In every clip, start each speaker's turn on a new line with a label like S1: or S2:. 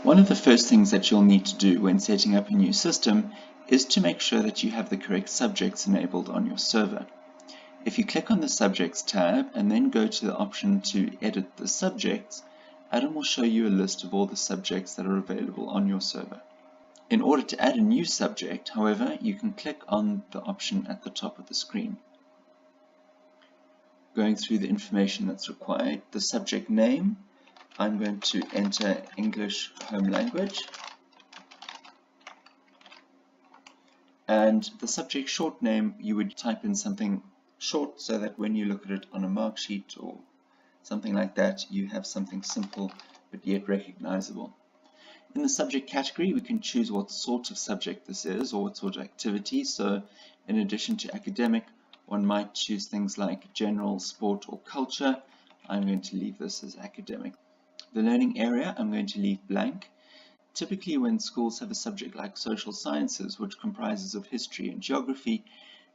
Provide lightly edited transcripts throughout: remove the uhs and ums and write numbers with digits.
S1: One of the first things that you'll need to do when setting up a new system is to make sure that you have the correct subjects enabled on your server. If you click on the Subjects tab and then go to the option to edit the subjects, Adam will show you a list of all the subjects that are available on your server. In order to add a new subject, however, you can click on the option at the top of the screen. Going through the information that's required, the subject name, I'm going to enter English Home Language, and the subject short name, you would type in something short so that when you look at it on a mark sheet or something like that, you have something simple but yet recognizable. In the subject category, we can choose what sort of subject this is or what sort of activity. So in addition to academic, one might choose things like general, sport, or culture. I'm going to leave this as academic. The learning area, I'm going to leave blank. Typically when schools have a subject like social sciences, which comprises of history and geography,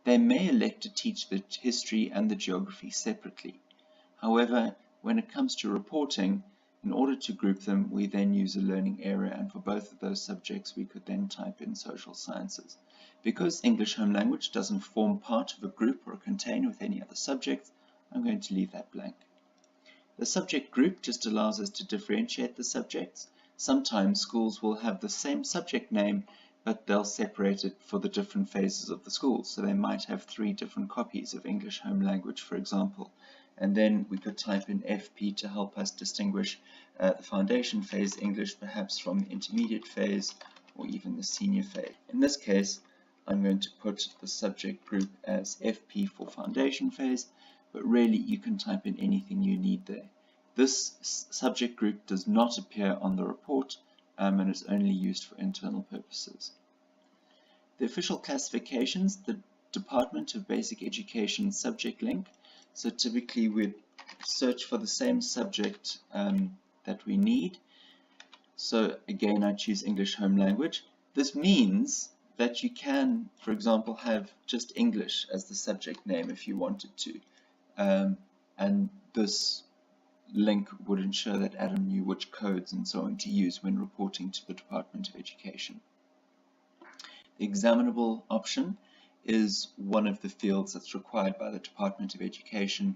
S1: they may elect to teach the history and the geography separately. However, when it comes to reporting, in order to group them, we then use a learning area, and for both of those subjects we could then type in social sciences. Because English Home Language doesn't form part of a group or a container with any other subjects, I'm going to leave that blank. The subject group just allows us to differentiate the subjects. Sometimes schools will have the same subject name, but they'll separate it for the different phases of the school. So they might have 3 different copies of English Home Language, for example. And then we could type in FP to help us distinguish the foundation phase English perhaps from the intermediate phase or even the senior phase. In this case, I'm going to put the subject group as FP for foundation phase, but really you can type in anything you need there. This subject group does not appear on the report and is only used for internal purposes. The official classifications, the Department of Basic Education subject link. So typically we'd search for the same subject that we need. So again, I choose English Home Language. This means that you can, for example, have just English as the subject name if you wanted to. And this link would ensure that Adam knew which codes and so on to use when reporting to the Department of Education. The examinable option is one of the fields that's required by the Department of Education,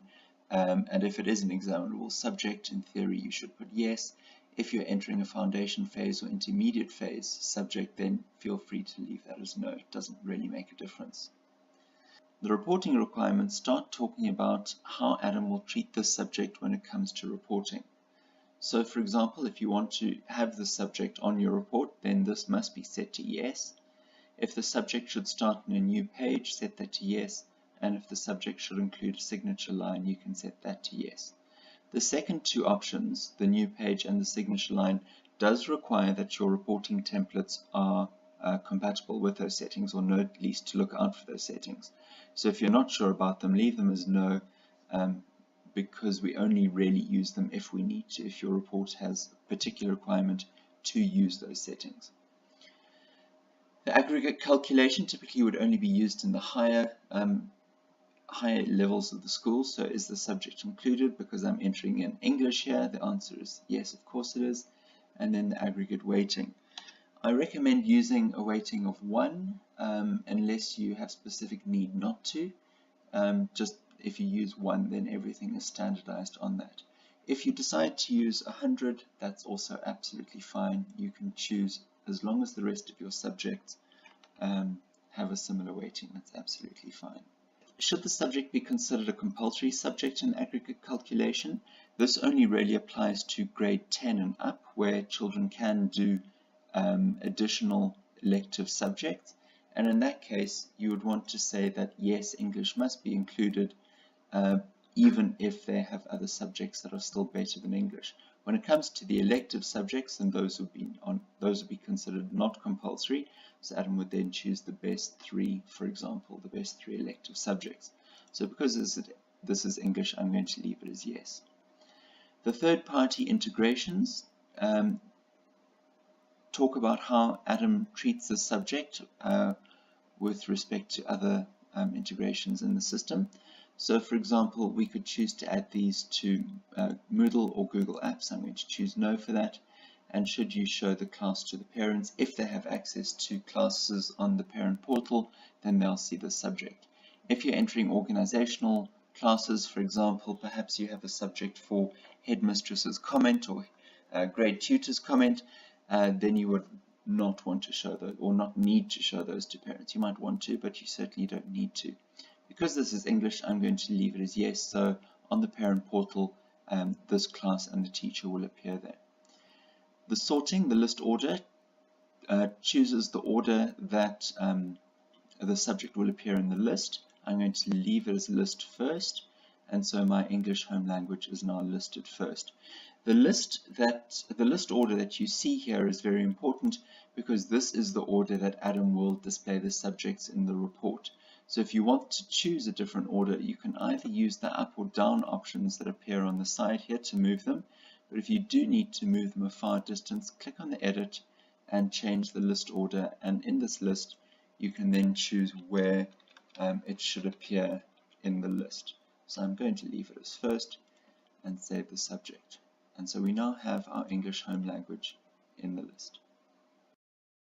S1: and if it is an examinable subject, in theory you should put yes. If you're entering a foundation phase or intermediate phase subject, then feel free to leave that as no. It doesn't really make a difference. The reporting requirements start talking about how Adam will treat this subject when it comes to reporting. So for example, if you want to have the subject on your report, then this must be set to yes. If the subject should start in a new page, set that to yes, and if the subject should include a signature line, you can set that to yes. The second 2 options, the new page and the signature line, does require that your reporting templates are compatible with those settings, or know at least to look out for those settings. So if you're not sure about them, leave them as no, because we only really use them if we need to, if your report has a particular requirement to use those settings. The aggregate calculation typically would only be used in the higher levels of the school. So is the subject included? Because I'm entering in English here, the answer is yes, of course it is. And then the aggregate weighting. I recommend using a weighting of 1 unless you have specific need not to. Just if you use 1, then everything is standardized on that. If you decide to use 100, that's also absolutely fine. You can choose, as long as the rest of your subjects have a similar weighting, that's absolutely fine. Should the subject be considered a compulsory subject in aggregate calculation? This only really applies to grade 10 and up, where children can do additional elective subjects, and in that case you would want to say that yes, English must be included, even if they have other subjects that are still better than English. When it comes to the elective subjects, then those would be considered not compulsory, so Adam would then choose the best 3, for example, the best 3 elective subjects. So because this is English, I'm going to leave it as yes. The third-party integrations talk about how Adam treats the subject with respect to other integrations in the system. So for example, we could choose to add these to Moodle or Google Apps. I'm going to choose no for that. and should you show the class to the parents. If they have access to classes on the parent portal, then they'll see the subject. If you're entering organizational classes, for example, perhaps you have a subject for headmistress's comment or grade tutor's comment, then you would not want to show those, or not need to show those to parents. You might want to, but you certainly don't need to. Because this is English, I'm going to leave it as yes, so on the parent portal, this class and the teacher will appear there. The sorting, the list order, chooses the order that the subject will appear in the list. I'm going to leave it as list first, and so my English home language is now listed first. The list order that you see here is very important because this is the order that Adam will display the subjects in the report. So if you want to choose a different order, you can either use the up or down options that appear on the side here to move them. But if you do need to move them a far distance, click on the edit and change the list order, and in this list you can then choose where it should appear in the list. So I'm going to leave it as first and save the subject. And so we now have our English home language in the list.